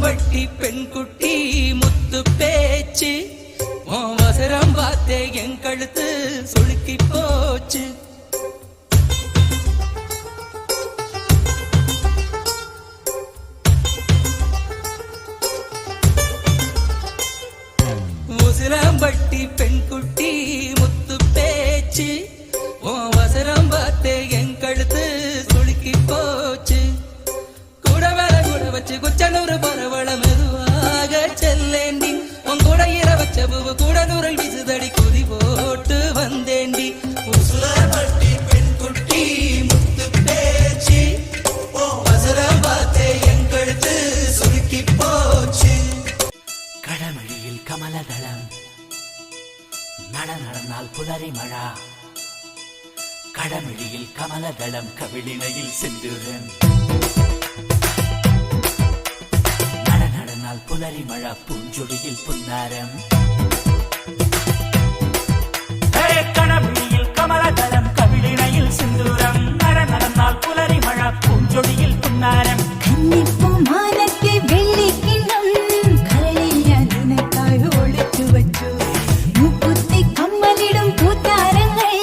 உசிலம்பட்டி பெண் குட்டி முத்து பேச்சு அவசரம் பார்த்தே என் கழுத்து சுளுக்கி போச்சு. உசிலம்பட்டி பெண் குட்டி முத்து பேச்சு அவசரம் பார்த்தே என் கழுத்து சுளுக்கி போச்சு. கூட வேலை கூட வச்சு குச்சனூறு பரவள மெதுவாக செல்லேண்டி உன் கூட இர வச்ச பூவு கூட நூறல் விசுதடி குதி போட்டு வந்தேண்டி. உசிலம்பட்டி பெண் குட்டி முத்து பேச்சு அவசரம் பார்த்தே என் கழுத்து சுளுக்கி போச்சு. கடமழியில் கமலதளம் நடந்தால் புலரி மழா. கடமிழியில் கமலதளம் கவிழினையில் சென்றுடன் நடனால் புலரி மழா பூஞ்சொடியில் புன்னாரம். கடமிழியில் கமலதளம் கவிழினையில் செந்தூரம் நடனால் புலரி மழா பூஞ்சொடியில் புன்னாரம். கன்னிப்பூ மானத்தை வெள்ளி கிண்ணம் கரளியா நினைக்காய் ஒழித்து வச்சு மூக்குத்தி கம்மலிடும் பூத்தாரங்கள்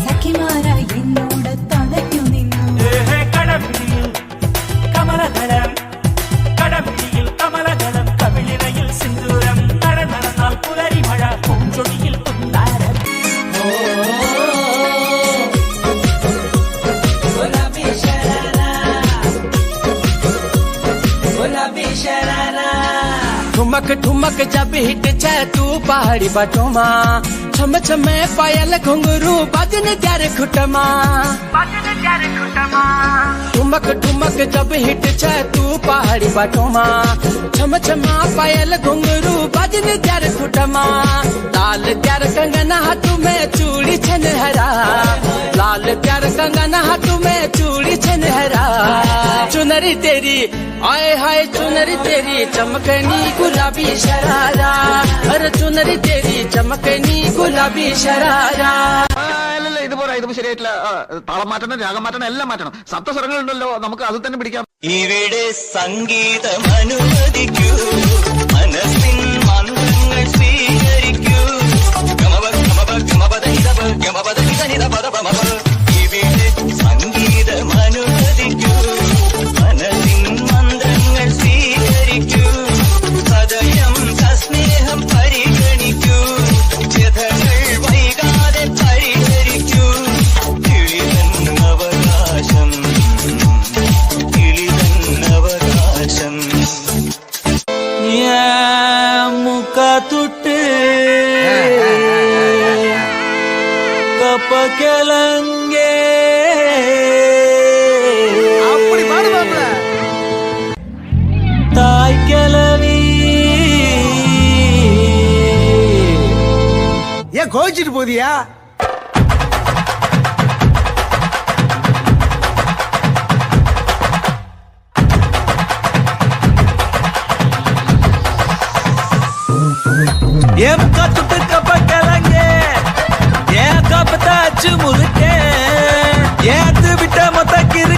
சக்கிமாரா என்னோட தனக்கும் நின்று. கடமிழியில் கமலதளம் கடமிழியில் கமலதளம் கவிழினையில் செந்தூரம் நடனால் புலரி மழா பூஞ்சொடியில் புன்னாரம். ठुमक ठुमक जब हिट छे तू पहाड़ी बटोमा छम छमे पायल घुंगरू बजन त्यारे खुटमा. ठुमक ठुमक जब हिट छे तू पहाड़ी बटोमा छम छमा पायल घुंगरू बजन त्यारे खुटमा. लाल त्यार कंगना हाथू में चूड़ी छनहरा लाल त्यार कंगना हाथू में चूड़ी छनहरा. चुनरी तेरी आए हाय चुनरी तेरी चमकनी गुलाबी शरारा. अरे चुनरी तेरी चमकनी गुलाबी शरारा. ഇത് പോരാ, ഇത് ശരിയായിട്ടില്ല. താളം മാറ്റണം, രാഗം മാറ്റണം, എല്ലാം മാറ്റണം. സപ്തസ്വരങ്ങളുണ്ടല്ലോ, നമുക്ക് അത് തന്നെ പിടിക്കാം. ഇവിടെ സംഗീതം അനുവദിക്കൂ, മനസ്സിൻ മന്ത്രങ്ങൾ സ്വീകരിക്കൂ. ഇവിടെ സംഗീതം അനുവദിക്കൂ, മനസ്സിൻ മന്ത്രങ്ങൾ സ്വീകരിക്കൂ. ഹൃദയം സസ്നേഹം പരിഗണിക്കൂ, വ്യഥകൾ വൈകാതെ പരിഹരിക്കൂ. കിളിതൻ അവകാശം കിളിതൻ അവകാശം. മുഖ തൊട്ട് കപ്പക്കലങ്കേ தாய்க்கிழவி ஏன் கோவிச்சிட்டு போதியா? என் கத்துட்டு கப்பக்கலங்க ஏன் கப்பத்தாச்சு முழுக்க ஏத்து விட்ட மொத்த கிரு